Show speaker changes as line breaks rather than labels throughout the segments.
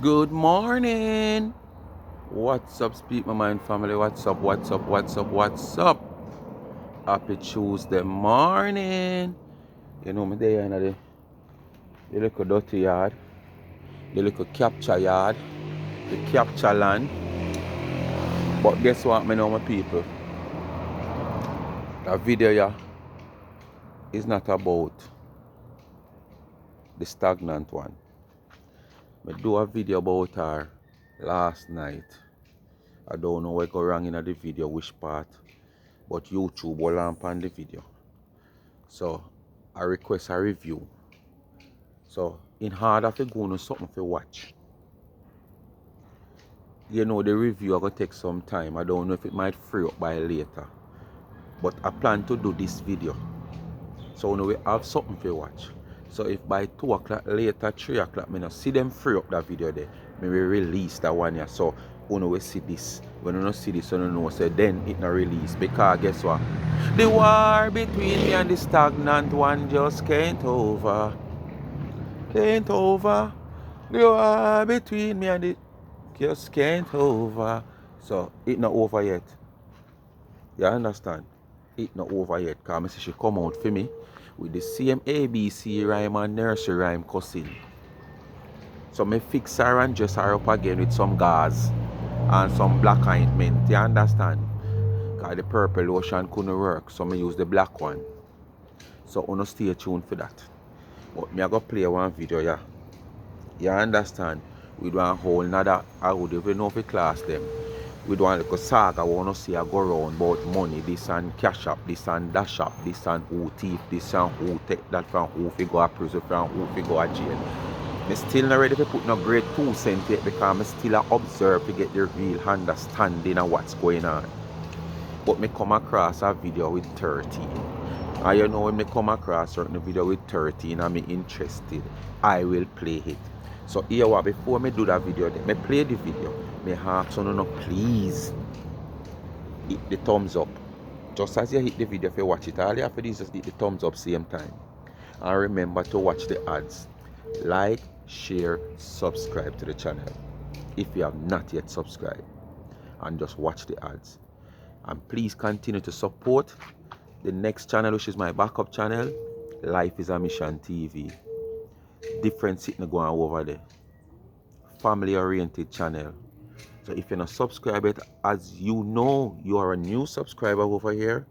Good morning. What's up, Speak My Mind family? What's up? What's up? What's up? What's up? Happy Tuesday morning. You know me there in the little dirty yard, the little capture yard, the capture land. But guess what, me know my people? That video yeah is not about the stagnant one. Me do a video about her last night. I don't know what go wrong in the video, which part, but YouTube will lamp on the video. So I request a review. So in order to go on something to watch, you know the review are gonna take some time. I don't know if it might free up by later. But I plan to do this video. So now we have something to watch. So if by 2 o'clock later, 3 o'clock, me not see them free up that video there, me will release that one here. So when we see this, when we don't see this, we don't know, so then it not release. Because guess what? The war between me and the stagnant one just can't over. Can't over. The war between me and the just can't over. So it not over yet. You understand? It not over yet. Because I see she come out for me with the same ABC rhyme and nursery rhyme cussing. So me fix her and dress her up again with some gauze and some black ointment. You understand? Because the purple lotion couldn't work. So me use the black one. So you stay tuned for that. But me I go play one video, yeah. You understand? We do a whole nother, I would even know if we class them. We do a little saga, we want to see a go around about money, this and cash up, this and dash up, this and who thief, this and who take that from who fi go a prison, from who fi go a jail. I still not ready to put no grade 2 cent yet because I still observe to get the real understanding of what's going on. But me come across a video with 13. And you know when me come across a certain video with 13 and me interested, I will play it. So here what, before me do that video, me play the video, me ask you no please hit the thumbs up. Just as you hit the video if you watch it, all you have to do is just hit the thumbs up same time. And remember to watch the ads. Like, share, subscribe to the channel if you have not yet subscribed. And just watch the ads. And please continue to support the next channel, which is my backup channel, Life is a Mission TV. Different sitting going over there. Family oriented channel. So if you're not subscribed, as you know you are a new subscriber over here,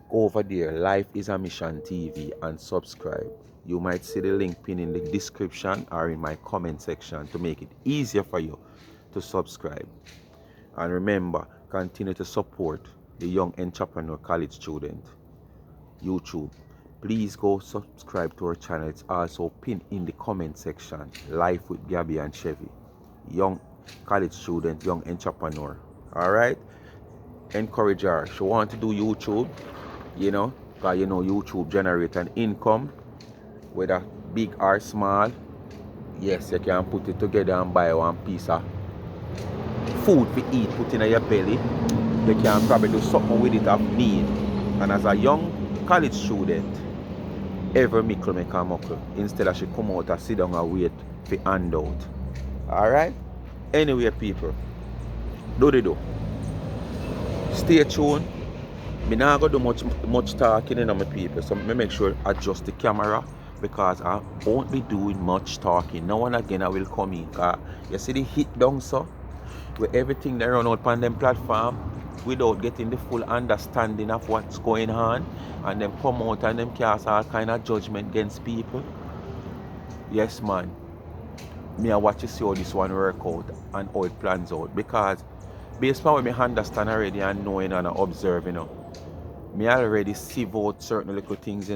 go over there, Life is a Mission TV, and subscribe. You might see the link pinned in the description or in my comment section to make it easier for you to subscribe. And remember, continue to support the young entrepreneur college student. YouTube. Please go subscribe to our channel. It's also pinned in the comment section. Life with Gabby and Chevy. Young college student, young entrepreneur. Alright? Encourage her. She want to do YouTube, because YouTube generate an income, whether big or small. Yes, you can put it together and buy one piece of food to eat, put in your belly. You can probably do something with it of need. And as a young college student, every mickle make a muckle. Instead of she come out and sit down and wait for handout. Alright? Anyway, people, do they do? Stay tuned. Me not go do much talking in my people. So me make sure I adjust the camera because I won't be doing much talking. Now and again I will come in. Cause you see the hit down so where everything they run out on them platform without getting the full understanding of what's going on, and them come out and them cast all kind of judgment against people. Yes man. Me I watch you see how this one work out and how it plans out, because based on what me understand already and knowing and observing, me already sieve out certain little things,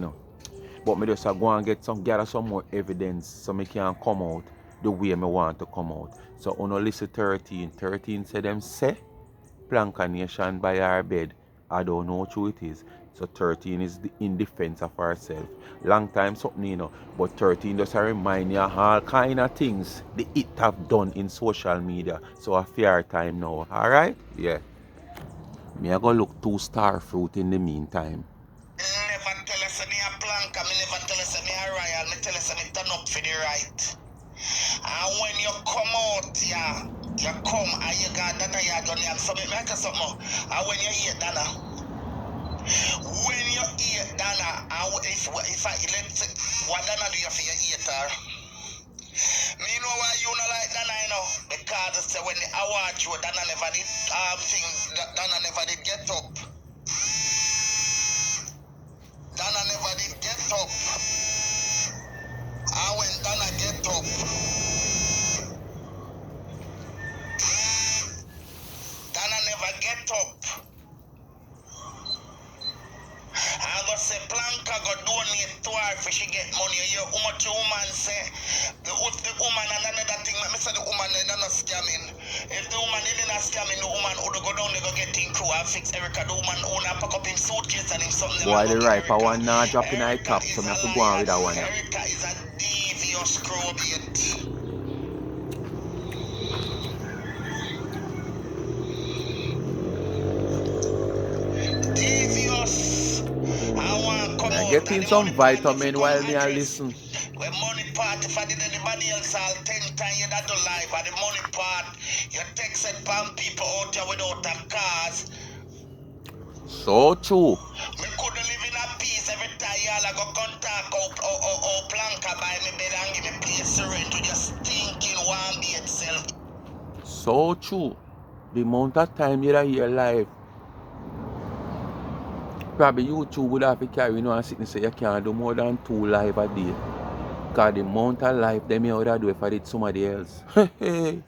But me just go and gather some more evidence so me can come out the way me want to come out. So listen 13. 13 say them say Planka Nation by our bed. I don't know who it is. So 13 is in defense of herself. Long time something, but 13 just a remind you all kind of things the it have done in social media. So a fair time now. Alright? Yeah. Me I go look 2-star fruit in the meantime.
Never tell us me a Planka, me never tell us me a royal, me tell us me turn up for the right. And when you come You come and you got that you done yam. So me make something. And when you eat Dana, and if I let's say, what Dana do you for your eater? Me know why you not like Dana, you know? Because say when the award show, Dana never did Dana never did get up. Dana never did get up. And when Dana get up, Dana never get up. I go say Planka go donate to her if she get money. You hear how much the woman say? The woman and another thing, let me say the woman they not scamming. If the woman didn't scamming, the woman would go down, they go get in crew and fix Erica. The woman owner pack up him suitcase and him something.
Boy, the riper one now drop in high top, so I have to go on with that one.
Erica is a devious crowbait. Devious. I want come out.
Getting some vitamin while me I listen.
When money part, if I did anybody else, I'll 10 times you that do live. At the money part, you text and pan people out there without them cars.
So true.
Me couldn't live in a peace every time y'all go contact or Planka by me bed and give me place to rent to just thinking one be itself.
So true. The amount of time you're here live. Probably YouTube would have to carry and sit and say you can't do more than 2 live a day. Because the amount of life them you would do if I did somebody else.
Tell you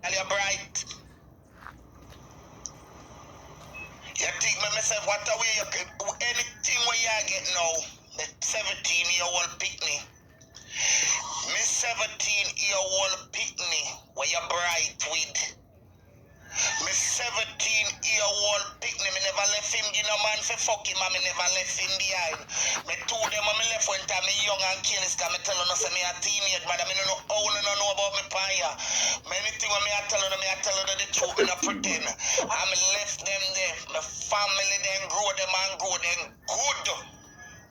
bright. You think me myself what a way you can anything where you get now. Me 17-year-old picnic. Me 17-year-old picnic where you bright with. Me 17-year-old picnic, me never left him, you know man for fuck him and me never left him behind. Me two them and me left when time me young and careless cause me tell you no say me a teenage but I me no know how no know about me paya. Many things when me I tell you the truth, me no pretend. And me left them there, my family then grow them good.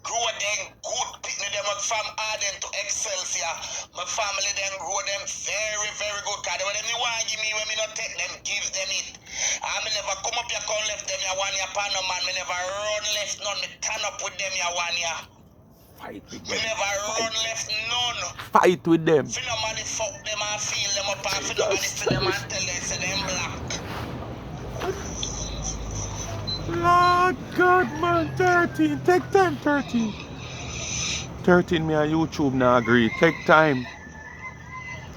Grow them good, picnic them up from Arden to Excelsior. My family then grow them very, very good. Cause when they want to give me, when me not take them, give them it. I me never come up here, come left them here 1 year, pan no man. Me never run left none, me turn up with them here 1 year.
Fight with them.
Me never run left none.
Fight with them.
If nobody fuck them and feel them up and if nobody see them and tell them, say them black.
Lord God, man, 13. Take time, 13. 13, me on YouTube now agree. Take time.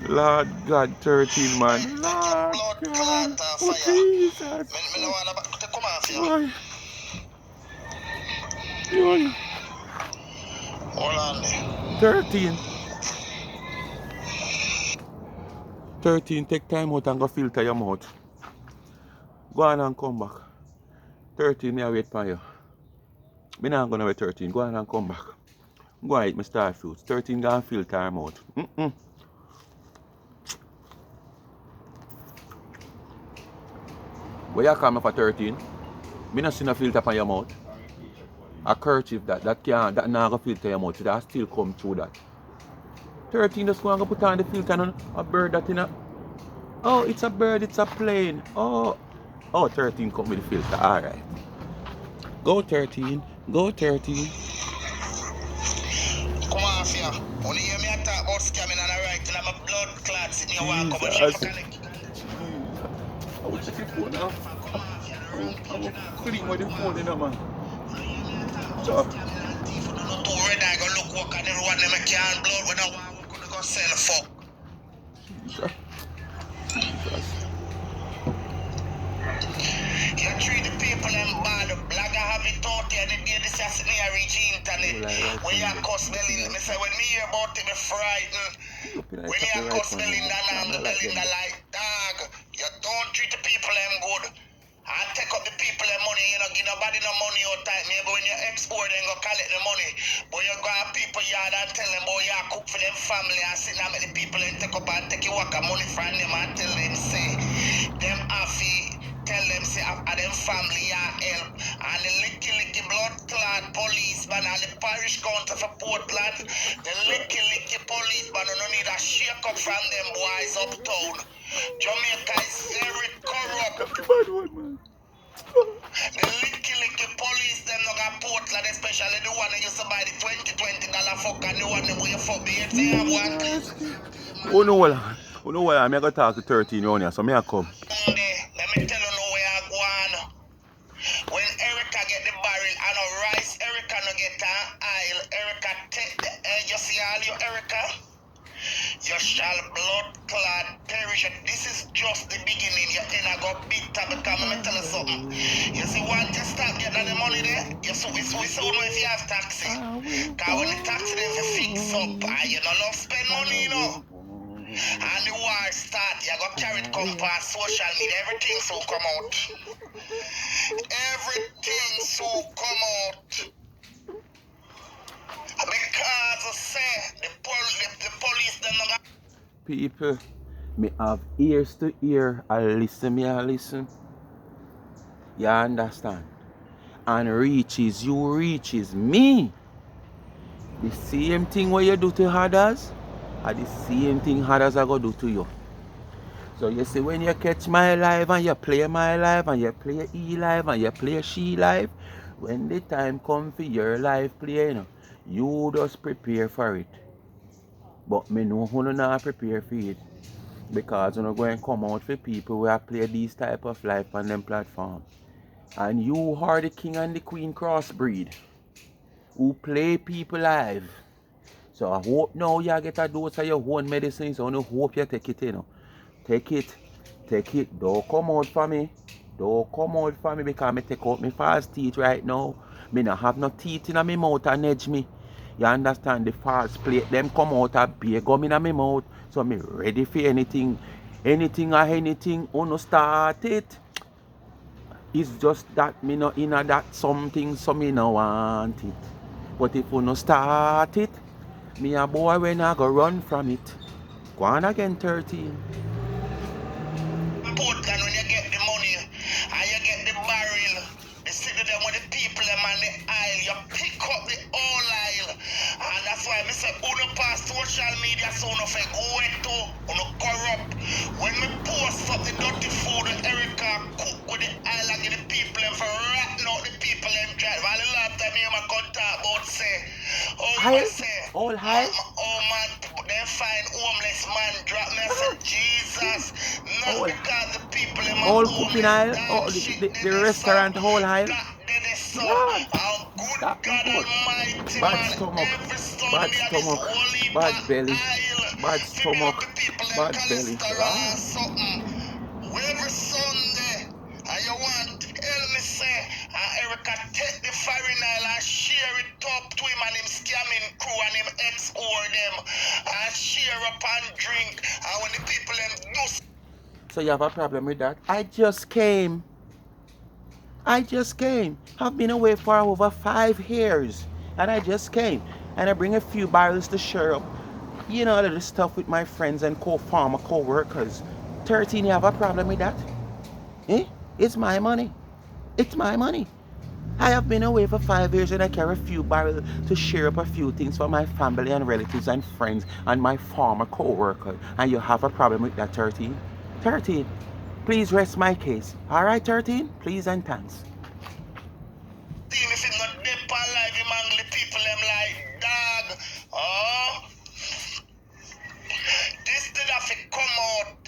Lord God, 13, man. Lord God. Oh, Jesus.
Me no want to come off you.
Boy.
Hold on there.
13. 13, take time out and go filter your mouth. Go on and come back. 13, me I wait for you. Me not gonna wait 13. Go on and come back. Go and eat my star fruits. 13 gonna filter your mouth. Where you come for 13? Me not see no filter on your mouth. A kerchief that can't, that not gonna filter your mouth. That still come through that. 13 just go and put on the filter on a bird that in a. Oh, it's a bird, it's a plane. Oh, 13 come with the filter. Alright. Go 13. Go 13.
Come on, Fia. Only hear me talk about scamming and writing. I'm a blood clot sitting here. Walk over here for connect.
I will check your phone now. I will clean with the phone in there, man. So.
Too red, I go look work on the road. Them can't blood when I want to go sell the fuck.
Jesus.
You treat the people and bad. Blagger have it out there. The day this has near reach internet. When you cuss Belinda, me say when me hear about it, me frightened. When you cuss Belinda and Belinda like dog, you don't treat the people them good. And take up the people them money, you know, give nobody no money all time. Maybe when you export then go collect the money. But you go to people yard and tell them, boy, you cook for them family and sit down with the people and take up and take your work money from them and tell them, say, them happy. Tell tell them say of them family are help. And the licky blood clot policeman and the parish counter for Portland, the licky policeman who no need a shake up from them boys uptown. Jamaica is very corrupt.
That's a bad one, man.
The licky police them no got Portland, especially the one that used to buy the $20 fuck and the one that way fuck the
Oh no, well, I'm going to talk to 13 on here, so me I come.
Let me tell you no where I go on. When Erica get the barrel and a rice, Erica no get an aisle. Erica take the edge. You see all you, Erica? You shall blood clot perish. This is just the beginning. Your inner go bitter because let me tell you something. You see, once you start getting the money there, you see, we soon know if you have taxi. Because when the taxi them for fix up, and you don't love spend money, you know. And the war start, you go carry it come past social media. Everything so come out. Everything so come out. Because I say the police them not
People, me have ears to ear. I listen. You understand? And reaches me. The same thing what you do to others, are the same thing others are going to do to you. So you see, when you catch my life and you play my life and you play E life and you play she life, when the time comes for your life playing, you just prepare for it. But me know who not prepare for it. Because you're going to come out for people who have played these type of life on them platforms. And you are the king and the queen crossbreed who play people live. So I hope now you get a dose of your own medicine. So I hope you take it, you know. Take it. Don't come out for me. Because I take out my false teeth right now. Me not have no teeth in my mouth and edge me. You understand? The false plate them come out and beer gum in my mouth. So me ready for anything. Anything, uno start it. It's just that me not in that something, so me no want it. But if uno start it, me a boy when I go run from it. Go on again, 13.
Portland when you get the money and you get the barrel, you sit them with the people them on the aisle, you pick up the whole aisle. And that's why I say uno pass social media so uno say go to uno corrupt. When me post up the dirty food that Erica cook with the aisle and get the people them for ratting out the people them drive. All the last time you my contact about say,
All high.
Oh man, them find homeless man drop me. I said Jesus, not
All
because the people them
all
are
cooking
homeless.
aisle, the restaurant whole aisle. Lord,
How good
that no
God
good.
Almighty,
Bad
man.
stomach,
Every
bad
Sunday at this
stomach,
holy
bad belly,
aisle,
bad
to build up
stomach,
the people them
bad belly.
cholesterol or
Lord.
something. Every Sunday, and you want to tell me say, Erica take the foreign aisle and share it up to him and him scamming crew and him ex-or them and share up and drink. And when the people them do.
So you have a problem with that? I just came. I've been away for over 5 years. And I just came. And I bring a few barrels to share up. You know, the stuff with my friends and co-farmer, co-workers. 13, you have a problem with that? Eh? It's my money. I have been away for 5 years and I carry a few barrels to share up a few things for my family and relatives and friends and my farmer co-worker. And you have a problem with that, 13? 13, please rest my case. Alright, 13? Please and thanks.
If it's not dead for life, you man, the people them like dog. Oh, this did have to come out.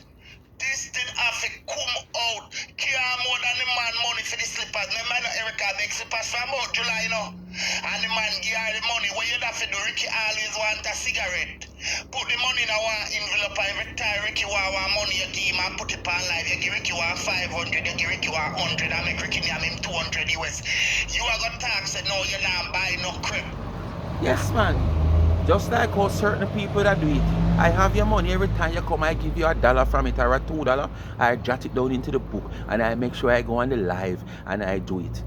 Care more than the man money for the slippers. Remember no Erica make slippers from about July, you know. And the man give her the money. What you have to do, Ricky always want a cigarette. Put the money in a one envelope and every time Ricky want money, you give him and put it on live. You give Ricky 500, you give Ricky 100 and make Ricky name him 200 US. You are gonna talk, say no, you're not buying no crib.
Yes, man. Just like how certain people that do it. I have your money every time you come, I give you $1 from it or $2. I jot it down into the book and I make sure I go on the live and I do it.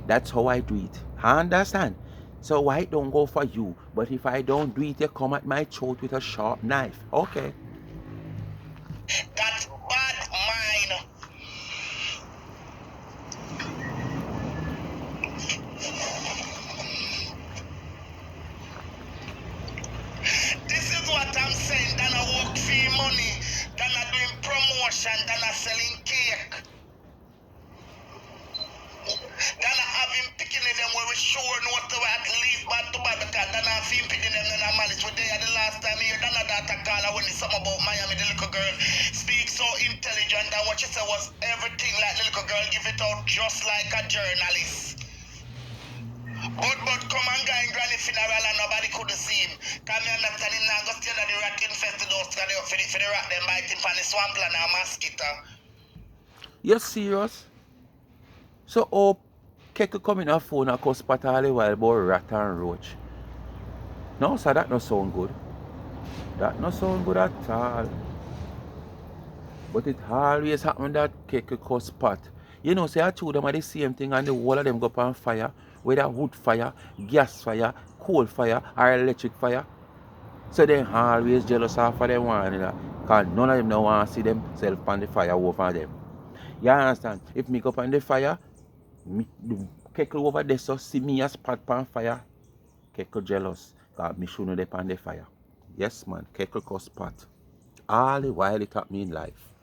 That's how I do it. I understand? So why it don't go for you? But if I don't do it, you come at my throat with a sharp knife. Okay.
That's bad mind. money than a doing promotion, than a selling cake. Than a having picking them where we sure know what to at least bad to bad because than a film picking them than a manage. We there the last time here, than a data caller when it's something about Miami, the little girl speaks so intelligent and what she said was everything like the little girl give it out just like a journalist. But come and go in granny funeral and nobody could see him. Come here understand him now go still at the rat infested house for the rat them biting from the swampland and mosquito.
You serious? So oh Keke come in a phone and cuss pat all the while about rat and roach. No, sir, that no sound good. That no sound good at all. But it always happen that Keke cuss pat. You know, say I two them are the same thing and the whole of them go up on fire. Whether wood fire, gas fire, coal fire, or electric fire. So they always jealous of them one another. Because none of them don't want to see themselves on the fire over them. You understand? If me go up on the fire, me Keke over there so see me as pot on fire. Keke jealous. Because me shouldn't be on the fire. Yes man, Keke cuss pot. All the while it at me in life.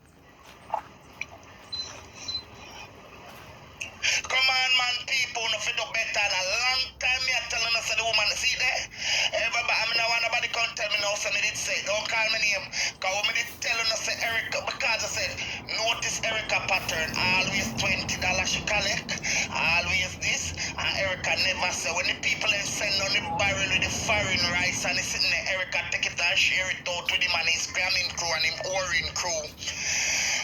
Come on, man, people, no fit do better. And a long time me a telling us the woman, see there? Everybody, I mean, I want nobody come tell me now, so me did say, don't call me name. Because me did telling us Erica, because I said, notice Erica pattern, always $20 she collect, always this, and Erica never say, when the people then send on the barrel with the foreign rice, and it's sitting there, Erica take it and share it out with him and his cramming crew and him pouring crew.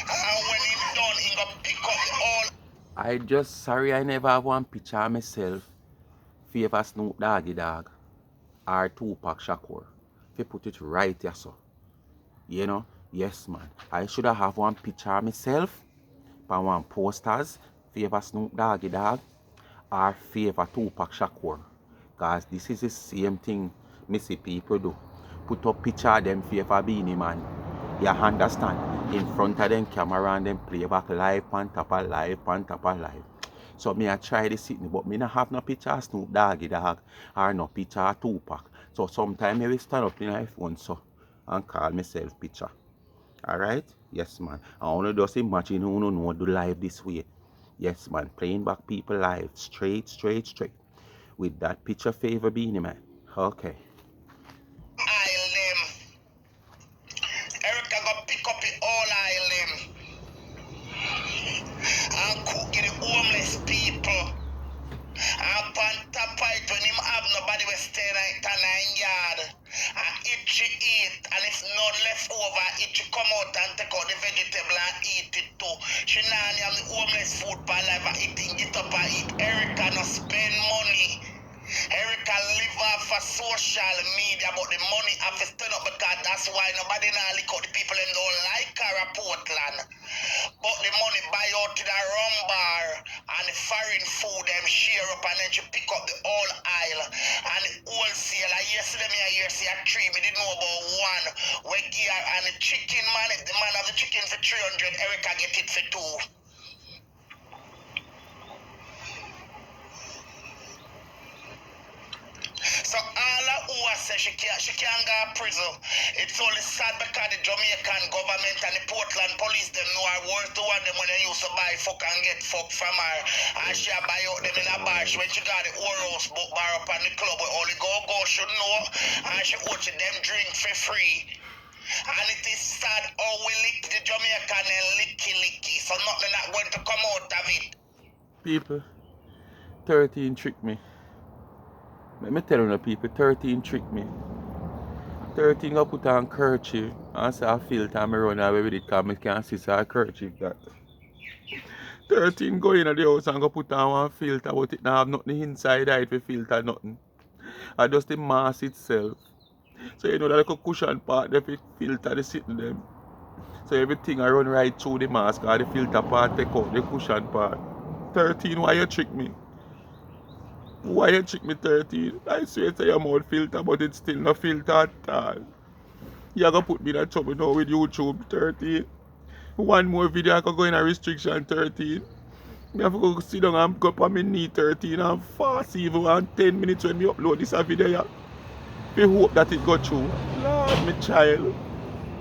And when he's done, he go pick up all.
I just sorry I never have one picture of myself favor Snoop Doggy Dog or Tupac Shakur. If you put it right here so. You know? Yes man. I should have one picture of myself for one posters favor Snoop Doggy Dog or favor Tupac Shakur. Because this is the same thing me see people do. Put up picture of them favor Beanie Man. You understand? In front of them camera and them play back live on top of live on top of live. So me I try this sitting, but me not have no picture of Snoop Doggy Dog or no picture of Tupac. So sometimes I will stand up in my phone so and call myself picture. Alright? Yes man. I only just imagine who don't know do live this way. Yes man, playing back people live straight. With that picture favor Beanie Man. Okay.
Aisle them. Erica go pick up it all aisle them. And cook the homeless people. And pan top it when him have nobody will stay like a 9 yard. And itchy eat. And if none left over, itchy come out and take out the vegetable and eat it too. She now have the homeless food by life and eating it up and eat. Erica no spend money. Erica live off for social media, but the money have to stand up because that's why nobody now lick out the people and don't like her at Portland. But the money buy out to the rum bar and the foreign food them share up and then she pick up the whole aisle and the wholesale. I yesterday me I hear see a three, me didn't know about one. Where gear and the chicken man, if the man have the chicken for 300, Erica get it for 2. So all of who say she can't go to prison. It's only sad because the Jamaican government and the Portland police them know her worth to one them when they used to buy fuck and get fuck from her. And she buy out them in a bar. When she got the whorehouse book bar up on the club where only go should know. And she watch them drink for free. And it is sad how we lick the Jamaican and licky. So nothing not going to come out of it.
People, 13 tricked me. Let me tell you people, 13 tricked me. 13 go put on kerchief and say a filter and me run away with it because I can't see a kerchief that. 13 go in the house and go put on one filter but it not have nothing inside it for filter nothing. I just the mask itself. So you know that little cushion part there for filter the sitting them. So everything I run right through the mask or the filter part take out the cushion part. 13, why you trick me? Why you trick me 13? I swear to your mouth filter, but it's still no filter at all. You're gonna put me in a trouble now with YouTube 13. One more video I could go in a restriction 13. I have to go sit down and go up on my knee 13 and fast even on 10 minutes when me upload this video. We hope that it go through. Lord, my child.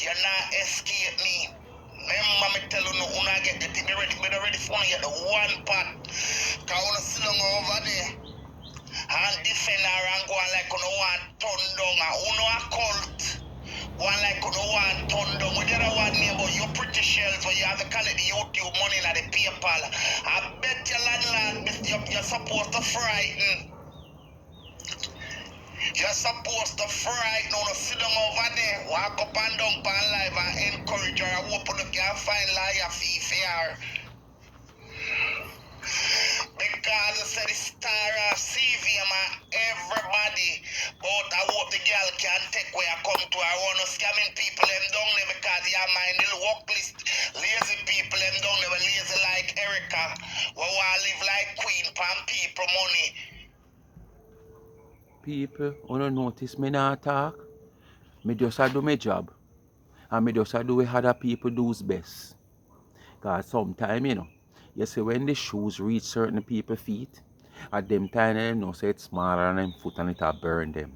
you're not escape me. Remember me tell you no, una get the thing ready. Me ready for you get the one part. Cause una sit down over there and defend her and go on like you want turn down. And uno a cult. One like you want turn down. With the other one name, but you pretty shells where you have to collect the YouTube money like the PayPal. I bet your landlord, you're supposed to frighten. You're supposed to frighten. No, sit down over there, walk up and down pan live and encourage her. I hope you can find liar fee for her. Because I said the star of CV, man, everybody. But I hope the girl can take where I come to. I want to scamming people them down there because they are my little work list. Lazy people them down there, lazy like Erica. We want to live like queen, pan people money.
People, wanna notice me not talk? Me just a do my job. And me just a do what other people do's best. Cause sometimes, you know, you see when the shoes reach certain people's feet, at them time them know say it's smaller than them foot and it'll burn them.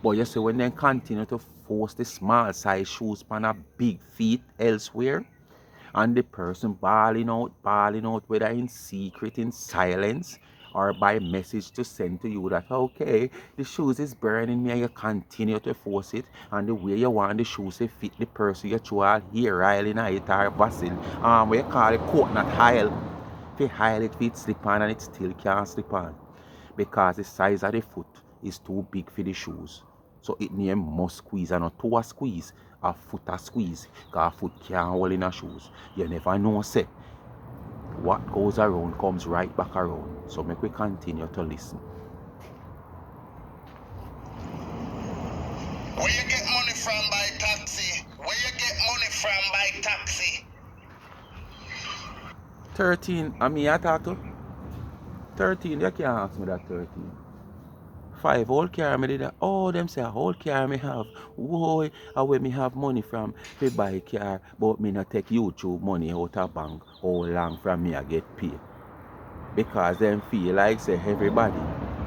But you see when they continue to force the small size shoes on a big feet elsewhere, and the person bawling out, whether in secret, in silence, or by message to send to you that, okay, the shoes is burning me, and you continue to force it, and the way you want the shoes to fit the person, you throw all hair oil in it, or Vaseline, what you call it, coconut oil. If you oil it, it slip on, and it still can't slip on, because the size of the foot is too big for the shoes. So it name must squeeze, and not toe a squeeze, a foot a squeeze, because a foot can't hold in a shoes. You never know, say, what goes around comes right back around. So make we continue to listen.
Where you get money from by taxi? Where you get money from by taxi?
13, I mean, I talk to 13, you can't ask me that 13. 5 whole car me did that. Oh, them say a whole car me have. Whoa, where me have money from to buy car, but me not take YouTube money out of bank. How long from me I get paid? Because them feel like say everybody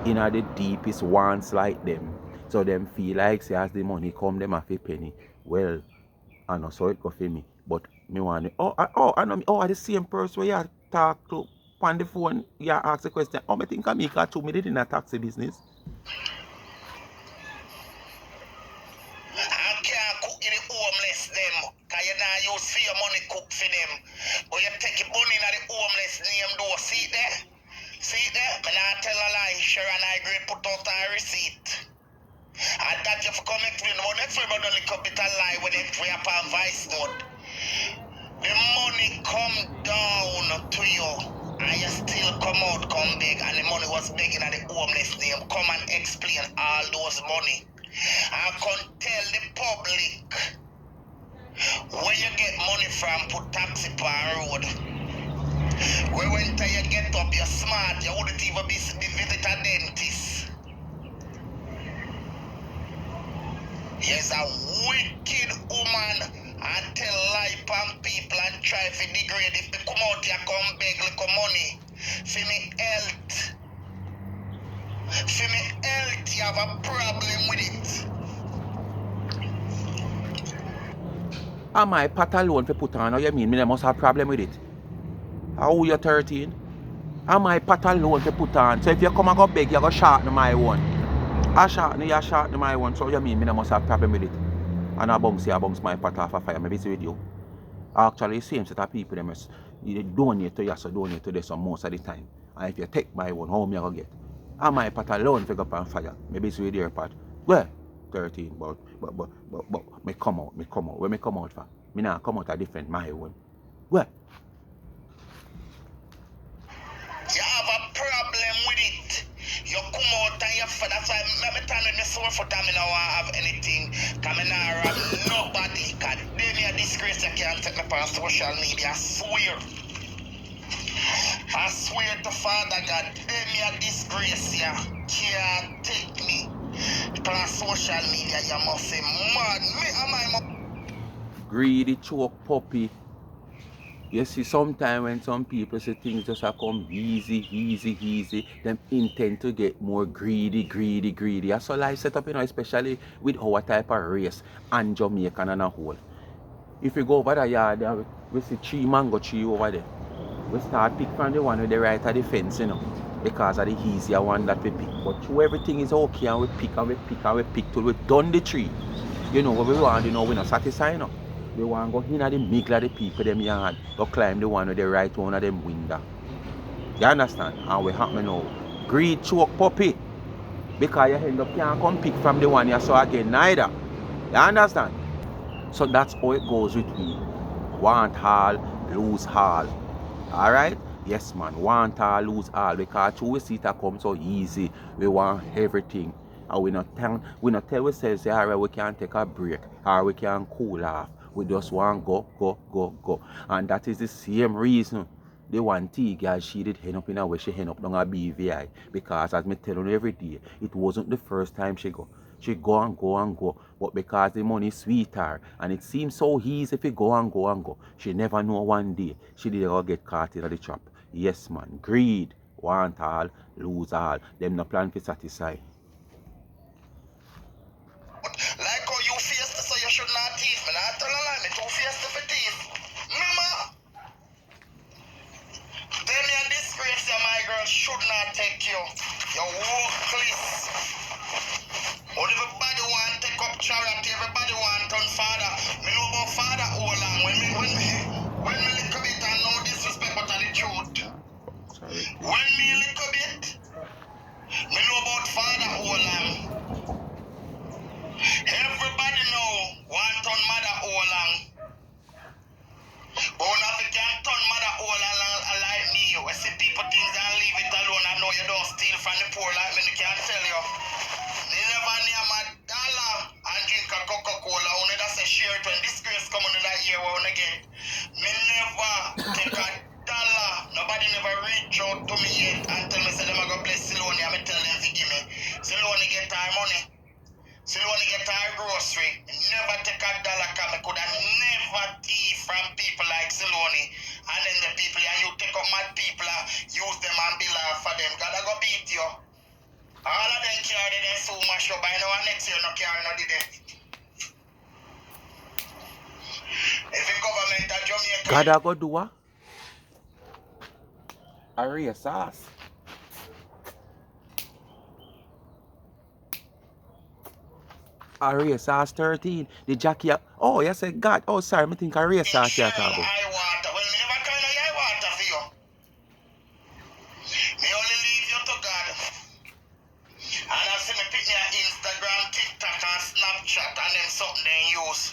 in the deepest wants like them. So them feel like say as the money come them have a penny. Well, I know so it go for me. But me want I know me the same person where you talk to on the phone, you ask the question, oh, me think I make a 2 minutes in a taxi business.
I can't cook in the homeless them. Cause you not use for your money cook for them. But you take your money in the homeless name door. See it there? See it there? Me not tell a lie. Sure and I agree put out a receipt. And that you come explain. But next time you don't bit a lie with it way up on voice note. The money come down to you. And you still come out, come beg. And the money was begging at the homeless name. Come and explain all those money. I can tell the public where you get money from, put taxi per road. Where when you get up, you're smart, you wouldn't even be visit a dentist. Yes, a wicked woman and tell lie on people and try to degrade. If they come out here, come beg little money. For me health. For me health, you have a problem with it.
Am I pot alone for put on? How you mean? Me must have a problem with it. How you 13? Am I pot alone for put on? So if you come and go beg, you go shorten my one. I shorten, you shorten my one. So you mean me must have a problem with it? And I bounce my pot off a fire. I'm busy with you. Actually, same set of people, them you donate to you, so donate to this most of the time. And if you take my one, how me I go get? Am I pot alone for go up on fire? Maybe it's with your pot. Well, 13, but me come out. Where me come out for? Me not come out a different my one. Well,
You have a problem with it. You come out and you for that's why me tell you this one for time I don't have anything. Cause me not rob nobody. Cause they me a disgrace you can't take me on social media. I swear to Father God, they me a disgrace you can't take me. On social media you must say mad. Me and my
greedy choke puppy. You see, sometimes when some people say things just come easy, them intend to get more greedy. That's all life set up, you know, especially with our type of race and Jamaican and a whole. If you go over the yard, we see 3 mango tree over there. We start pick from the one with the right of the fence, you know, because of the easier one that we pick. But through everything is okay and we pick till we done the tree. You know what we want, you know, we're not satisfied, you know. We want to go in at the middle of the people them yard, go climb the one with the right one of them window. You understand? And we happen now. Greed choke puppy. Because you end up can't come pick from the one you saw again neither. You understand? So that's how it goes with we. Want all, lose all. Alright? Yes man, want all, lose all. Because through we see it come so easy. We want everything. And we not tell ourselves, alright, we can take a break or we can cool off. We just want go. And that is the same reason the one T girl she did end up in a way she end up down a BVI. Because as me tell you every day, it wasn't the first time she go. She go and go. But because the money sweet her and it seems so easy if you go and go. She never know one day she did all get caught in the trap. Yes man, greed, want all, lose all. Them no plan to satisfy.
Like how you face so you should not thief. Man, I tell a lie, me too face for thief. Remember? Tell me a disgrace that my girl should not take you. You worthless. But everybody want to take up charity, everybody want to turn father. Me know about father all along. When me little bit and no disrespect but the truth.
Sorry.
When me little bit, me know about father all along. Everybody know want turn mother all along. But when I can't turn mother all along like me, you see people things and leave it alone. I know you don't steal from the poor like me, I can't tell you. Me never near my dollar and drink a Coca-Cola. Only that's a share it when disgrace come under that year when again. Me never take a dollar. Nobody never reach out to me yet and tell me say them I go bless Siloni. I tell them to give me. Siloni get our money. Siloni get our grocery. Never take a dollar because I could have never thief from people like Siloni. And then the people and you take up mad people use them and bill for them. God I go beat you. All of them carry them so much up. I know next year no carry no did it. If the government of Jamaica
God I go do what? A race sauce. A race sauce 13. The Jackie. Oh, you said God. Oh, sorry, I think a race sauce you're talking about.
I water. Well, me never turn I water for you. Me only leave you to God. And I see me pick me on Instagram, TikTok, and Snapchat, and then something they use.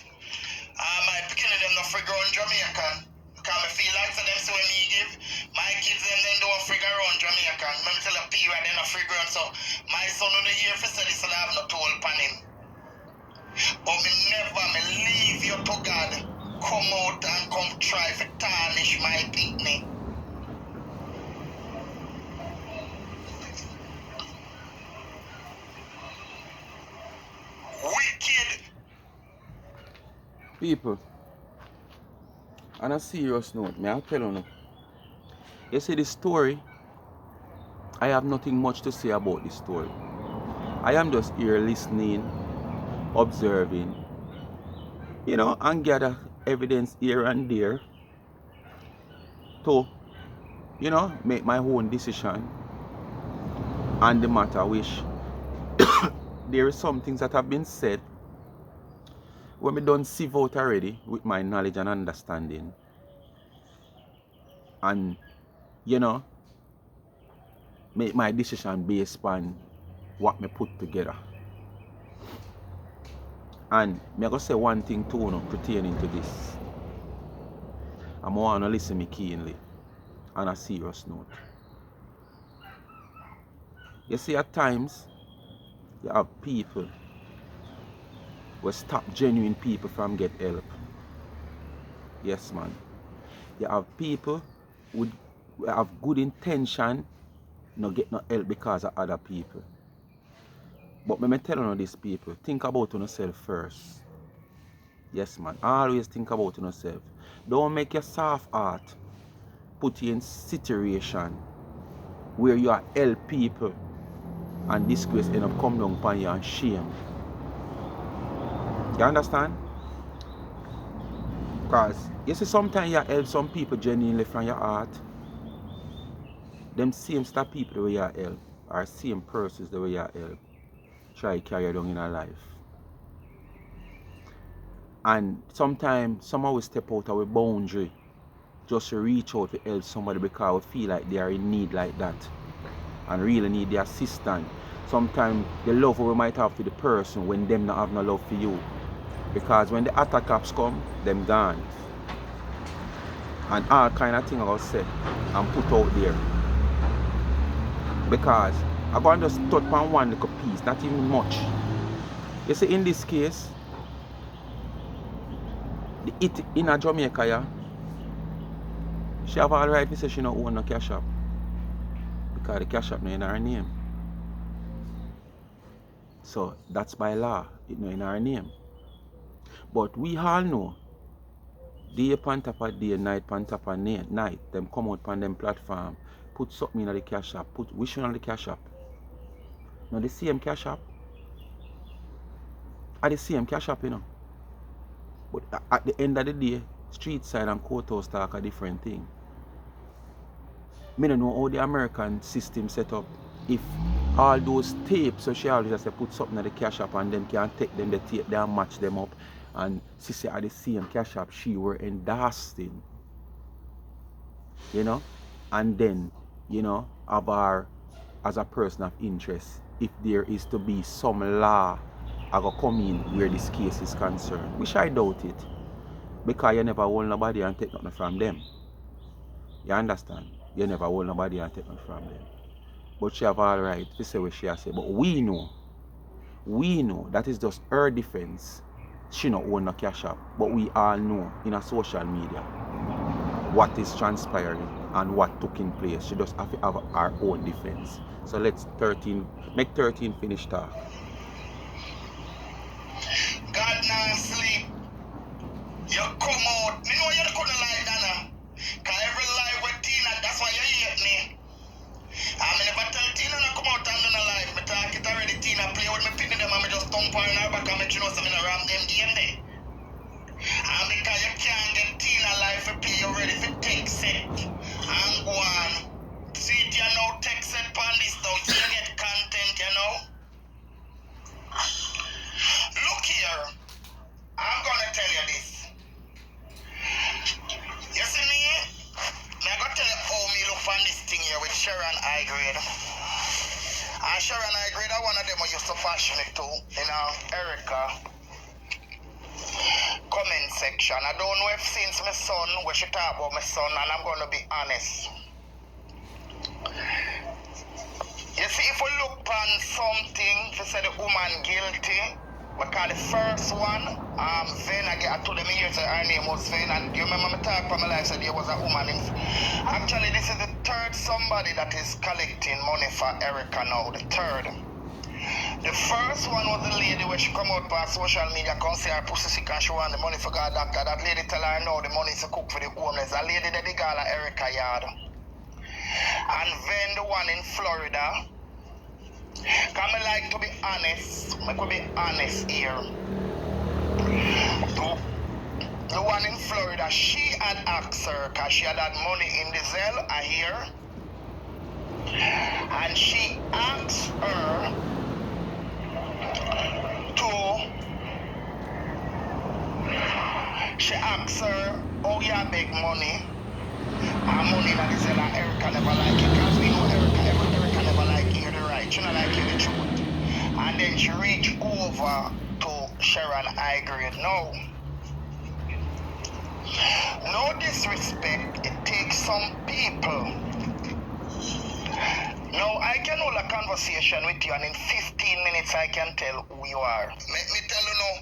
My picking them no free ground Jamaican. Because I feel like for them so when me give, my kids them don't free ground Jamaican. Let me tell a period they no free ground. So my son on the year for study so I have no toll upon him. But me never me leave you to God. Come out and come try to tarnish my picnic. Wicked.
People, on a serious note, may I tell you, you see the story, I have nothing much to say about this story. I am just here listening, observing, you know, and gather evidence here and there to, you know, make my own decision on the matter which there are some things that have been said when we done sieve out already with my knowledge and understanding. And, you know, make my decision based on what me put together. And me go say one thing too, no, pertaining to this. I want to listen me keenly on a serious note. You see, at times you have people who stop genuine people from get help. Yes, man. You have people who have good intention, no get no help because of other people. But me tell you these people, think about yourself first. Yes, man. Always think about yourself. Don't make your soft heart put you in situation where you are help people and disgrace end up come down upon you and shame. You understand? Because you see sometimes you help some people genuinely from your heart. Them same star people the way you help or same persons the way you help try to carry down in our life. And sometimes someone will step out of a boundary just to reach out to help somebody because we feel like they are in need like that and really need the assistance. Sometimes the love we might have for the person when them not have no love for you. Because when the attack cops come, them gone. And all kind of things are said and put out there. Because I'm going to just touch on one little piece, not even much. You see, in this case, the it in a Jamaica, yeah, she have all right to say she don't own no cash shop. Because the cash shop not in her name. So that's by law, it's not in her name. But we all know, day upon top of day, night upon top of night, them come out on them platform, put something in the cash app, put which one on the cash app. Now the same cash app, are the same cash app, you know. But at the end of the day, street side and courthouse talk a different thing. I don't know how the American system set up. If all those tapes, so she always just say put something in the cash app and them can take them, the tape, they match them up and she say at the same cash app she were endorsing. You know, and then, you know, have her as a person of interest if there is to be some law I go come in where this case is concerned, which I doubt it, because you never hold nobody and take nothing from them. You understand? You never hold nobody and take nothing from them. But she have all right to say what she has said. But we know that is just her defense. She not own no cash app, but we all know in a social media what is transpiring and what took in place. She just have to have her own defense. So let's make 13 finish talk.
God now sleep. You come out. Me know you couldn't lie, Dana. Cause every lie with Tina, that's why you hate me. I mean, if I tell Tina to come out and do a live, me talk it already. Tina play with me picking them and me just thump her in her back and make you know something around them game there. And because you can't get Tina live for play, you ready for take set. And go on. See it, you know, take set on this though. You get content, you know. Look here. I'm gonna tell you this. You see me? I'm gonna tell you how me look on this thing here with Sharon High Grade. And Sharon High Grade, one of them who used to fashion it too. You know, Erica. Comment section. I don't know if since my son, we should talk about my son, and I'm gonna be honest. You see, if we look on something, if you say the woman guilty, because the first one, Ven, I told them years that her name was Ven, and you remember me talk about my life, said there was a woman. Actually, this is the third somebody that is collecting money for Erica now, the third. The first one was the lady where she come out by social media, come say her pussy sick and she want the money for God doctor. That lady tell her no, the money is to cook for the homeless. That lady that they call her Erica Yard. And then the one in Florida. Cause me like to be honest. I could be honest here. The one in Florida, she had asked her because she had money in the Zelle, I hear. And she asked her she asked her, oh yeah, beg money. Her money that is and Erica never like it. Because we know Erica never like hear the right. She not like hear the truth. And then she reached over to Sharon High Grade. No disrespect, it takes some people. Now, I can hold a conversation with you and in 15 minutes I can tell who you are. Let me tell you now,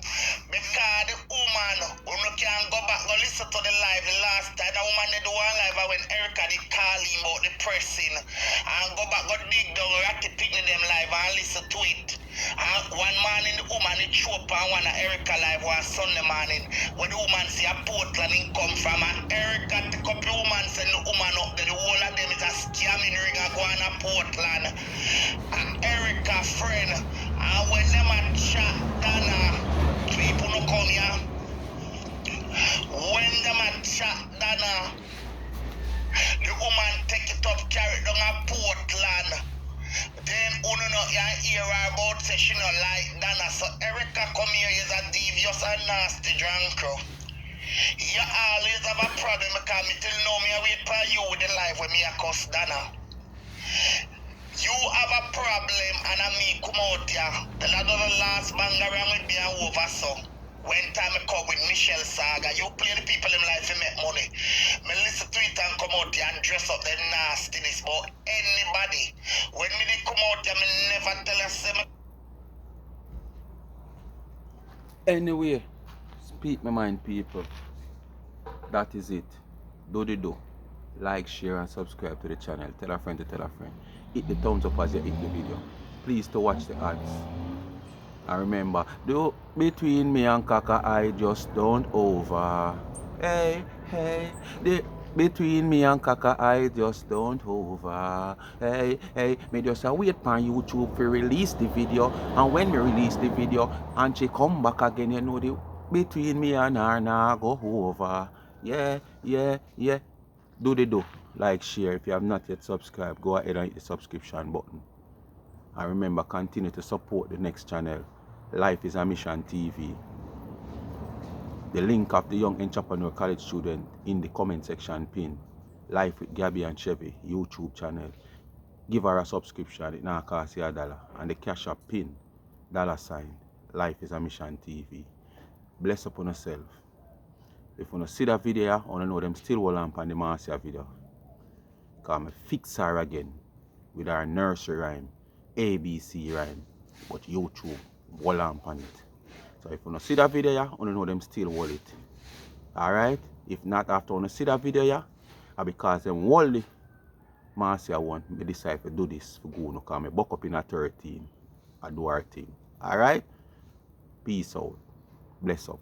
because the woman who can go back and listen to the live the last time, the woman did do one live when Erica did call lean about the pressing. And go back, go dig down, Ratty Picnic them live and listen to it. And one morning the woman it show up and one of Erica live one Sunday morning. When the woman see a Portland in come from, and Erica take up the woman send the woman up there. The whole of them is a scamming ring and go on a Portland. And Erica friend. And when them a chat Dana, people no come here. When them a chat Dana, the woman take it up, carry it down a Portland. Then uno no hear her about say she no like Dana. So Erica come here is a devious and nasty drunk. You always have a problem because me till now me a wait for you with the life when me a cuss Dana. You have a problem and I me come out here. Tell her the last banger with me and over so. When time I come with Michelle Saga, you play the people in life to make money. Me listen to it and come out here and dress up the nastiness. But anybody, when me they come out here, me never tell her say me.
Anyway, speak my mind, people. That is it. Do the do. Like, share, and subscribe to the channel. Tell a friend to tell a friend. Hit the thumbs up as you hit the video. Please to watch the ads. And remember, do between me and Kaka, I just don't over. Hey, hey, between me and Kaka, I just don't over. Hey, hey, me just wait for YouTube to release the video. And when we release the video, and she come back again, you know, the between me and her now go over. Yeah, yeah, yeah. Do the do. Like, share. If you have not yet subscribed, go ahead and hit the subscription button. And remember, continue to support the next channel, Life is a Mission TV. The link of the Young Entrepreneur College student in the comment section pin. Life with Gabby and Chevy YouTube channel. Give her a subscription, it now costs you $1. And the cash app pin, $, Life is a Mission TV. Bless upon yourself. If you want to see that video, I want to know them still hold on the master video. Because I fix her again with our nursery rhyme, ABC rhyme, but YouTube, hold on it. So if you want to see that video, I want to know them still hold it. Alright? If not, after you want to see that video, because them hold the master one, I decide to do this for good. Because I buck up in a 13, I do our thing. Alright? Peace out. Bless up.